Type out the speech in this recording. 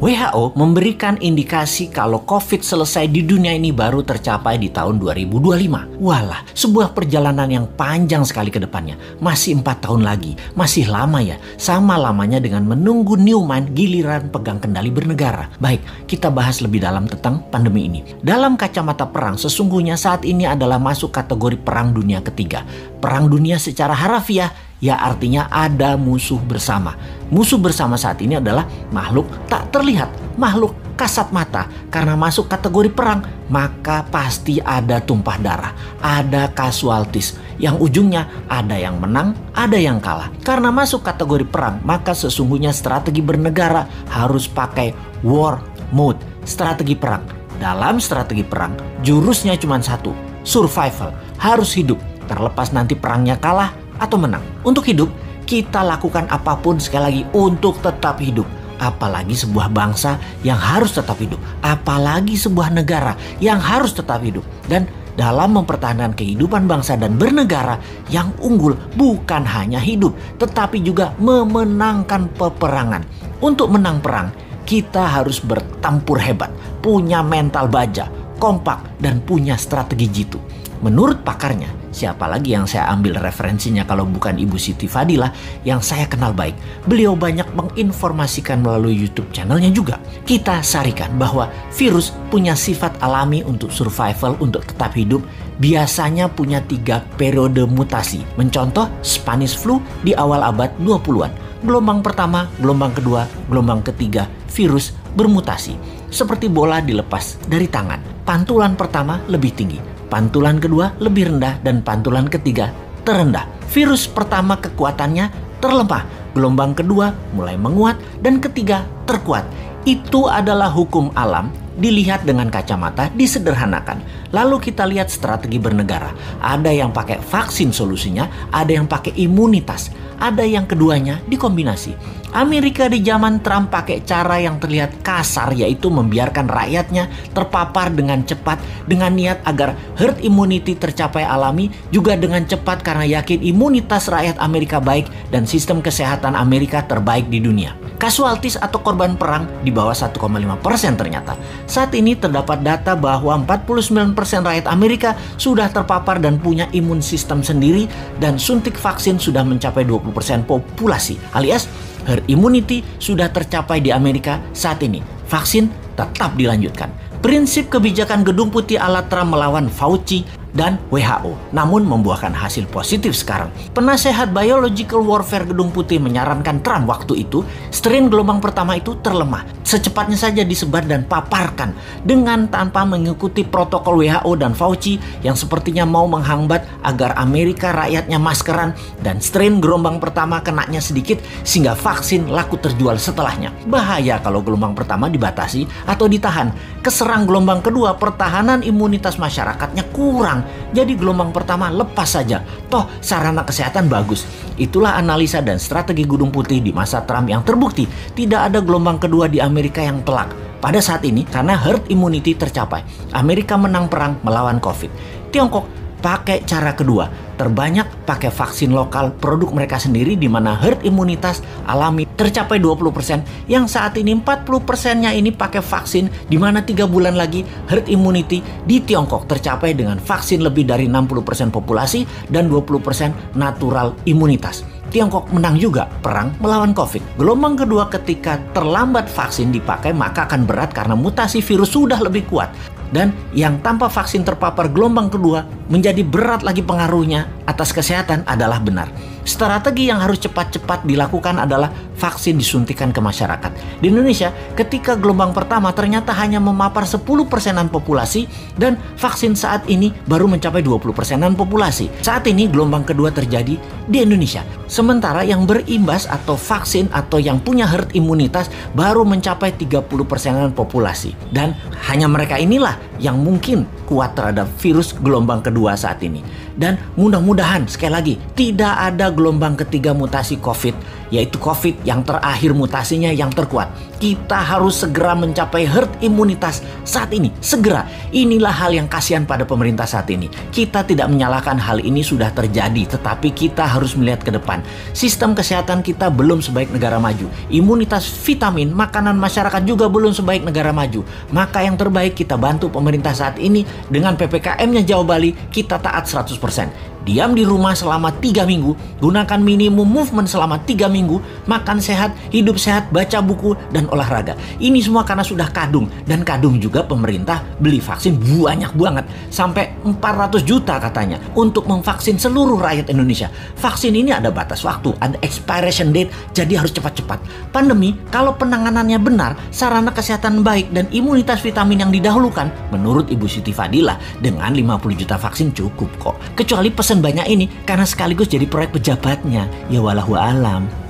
WHO memberikan indikasi kalau COVID selesai di dunia ini baru tercapai di tahun 2025. Walah, sebuah perjalanan yang panjang sekali ke depannya. Masih 4 tahun lagi. Masih lama ya. Sama lamanya dengan menunggu Newman giliran pegang kendali bernegara. Baik, kita bahas lebih dalam tentang pandemi ini. Dalam kacamata perang, sesungguhnya saat ini adalah masuk kategori perang dunia ketiga. Perang dunia secara harafiah ya artinya ada musuh bersama. Musuh bersama saat ini adalah makhluk tak terlihat, makhluk kasat mata. Karena masuk kategori perang, maka pasti ada tumpah darah, ada casualties. Yang ujungnya ada yang menang, ada yang kalah. Karena masuk kategori perang, maka sesungguhnya strategi bernegara harus pakai war mode, strategi perang. Dalam strategi perang, jurusnya cuma satu, survival, harus hidup. Terlepas nanti perangnya kalah atau menang. Untuk hidup, kita lakukan apapun sekali lagi untuk tetap hidup. Apalagi sebuah bangsa yang harus tetap hidup. Apalagi sebuah negara yang harus tetap hidup. Dan dalam mempertahankan kehidupan bangsa dan bernegara, yang unggul bukan hanya hidup, tetapi juga memenangkan peperangan. Untuk menang perang, kita harus bertempur hebat, punya mental baja, kompak, dan punya strategi jitu. Menurut pakarnya, siapa lagi yang saya ambil referensinya kalau bukan Ibu Siti Fadilah yang saya kenal baik. Beliau banyak menginformasikan melalui YouTube channelnya juga. Kita sarikan bahwa virus punya sifat alami untuk survival, untuk tetap hidup. Biasanya punya 3 periode mutasi. Mencontoh Spanish flu di awal abad 20-an. Gelombang pertama, gelombang kedua, gelombang ketiga, virus bermutasi. Seperti bola dilepas dari tangan. Pantulan pertama lebih tinggi. Pantulan kedua lebih rendah dan pantulan ketiga terendah. Virus pertama kekuatannya terlemah, gelombang kedua mulai menguat dan ketiga terkuat. Itu adalah hukum alam, dilihat dengan kacamata, disederhanakan. Lalu kita lihat strategi bernegara. Ada yang pakai vaksin solusinya, ada yang pakai imunitas, ada yang keduanya dikombinasi. Amerika di zaman Trump pakai cara yang terlihat kasar, yaitu membiarkan rakyatnya terpapar dengan cepat dengan niat agar herd immunity tercapai alami, juga dengan cepat karena yakin imunitas rakyat Amerika baik dan sistem kesehatan Amerika terbaik di dunia. Casualties atau korban perang di bawah 1,5% ternyata. Saat ini terdapat data bahwa 49% rakyat Amerika sudah terpapar dan punya imun sistem sendiri, dan suntik vaksin sudah mencapai 20% populasi, alias herd immunity sudah tercapai di Amerika saat ini. Vaksin tetap dilanjutkan. Prinsip kebijakan Gedung Putih ala Trump melawan Fauci dan WHO, namun membuahkan hasil positif sekarang. Penasehat Biological Warfare Gedung Putih menyarankan Trump waktu itu, strain gelombang pertama itu terlemah. Secepatnya saja disebar dan paparkan dengan tanpa mengikuti protokol WHO dan Fauci yang sepertinya mau menghambat agar Amerika rakyatnya maskeran dan strain gelombang pertama kenanya sedikit sehingga vaksin laku terjual setelahnya. Bahaya kalau gelombang pertama dibatasi atau ditahan. Keserang gelombang kedua, pertahanan imunitas masyarakatnya kurang. Jadi gelombang pertama lepas saja. Toh sarana kesehatan bagus. Itulah analisa dan strategi Gedung Putih di masa Trump yang terbukti tidak ada gelombang kedua di Amerika yang telak. Pada saat ini karena herd immunity tercapai, Amerika menang perang melawan COVID. Tiongkok pakai cara kedua, terbanyak pakai vaksin lokal produk mereka sendiri, di mana herd imunitas alami tercapai 20%, yang saat ini 40%-nya ini pakai vaksin, di mana 3 bulan lagi herd immunity di Tiongkok tercapai dengan vaksin lebih dari 60% populasi dan 20% natural imunitas. Tiongkok menang juga perang melawan COVID. Gelombang kedua ketika terlambat vaksin dipakai maka akan berat karena mutasi virus sudah lebih kuat. Dan yang tanpa vaksin terpapar gelombang kedua menjadi berat lagi pengaruhnya atas kesehatan adalah benar. Strategi yang harus cepat-cepat dilakukan adalah vaksin disuntikan ke masyarakat. Di Indonesia, ketika gelombang pertama ternyata hanya memapar 10%-an populasi dan vaksin saat ini baru mencapai 20%-an populasi. Saat ini gelombang kedua terjadi di Indonesia. Sementara yang berimbas atau vaksin atau yang punya herd imunitas baru mencapai 30%-an populasi. Dan hanya mereka inilah yang mungkin kuat terhadap virus gelombang kedua saat ini. Dan mudah-mudahan sekali lagi tidak ada gelombang ketiga mutasi COVID yaitu COVID yang terakhir mutasinya yang terkuat. Kita harus segera mencapai herd imunitas saat ini, segera. Inilah hal yang kasihan pada pemerintah saat ini. Kita tidak menyalahkan hal ini sudah terjadi, tetapi kita harus melihat ke depan. Sistem kesehatan kita belum sebaik negara maju. Imunitas vitamin, makanan masyarakat juga belum sebaik negara maju. Maka yang terbaik kita bantu pemerintah saat ini dengan PPKM-nya Jawa Bali, kita taat 100%. Diam di rumah selama 3 minggu, gunakan minimum movement selama 3 minggu, makan sehat, hidup sehat, baca buku, dan olahraga. Ini semua karena sudah kadung, dan kadung juga pemerintah beli vaksin banyak banget, sampai 400 juta katanya, untuk memvaksin seluruh rakyat Indonesia. Vaksin ini ada batas waktu, ada expiration date, jadi harus cepat-cepat. Pandemi, kalau penanganannya benar, sarana kesehatan baik, dan imunitas vitamin yang didahulukan, menurut Ibu Siti Fadila, dengan 50 juta vaksin cukup kok. Kecuali pesan banyak ini karena sekaligus jadi proyek pejabatnya. Ya walahu alam.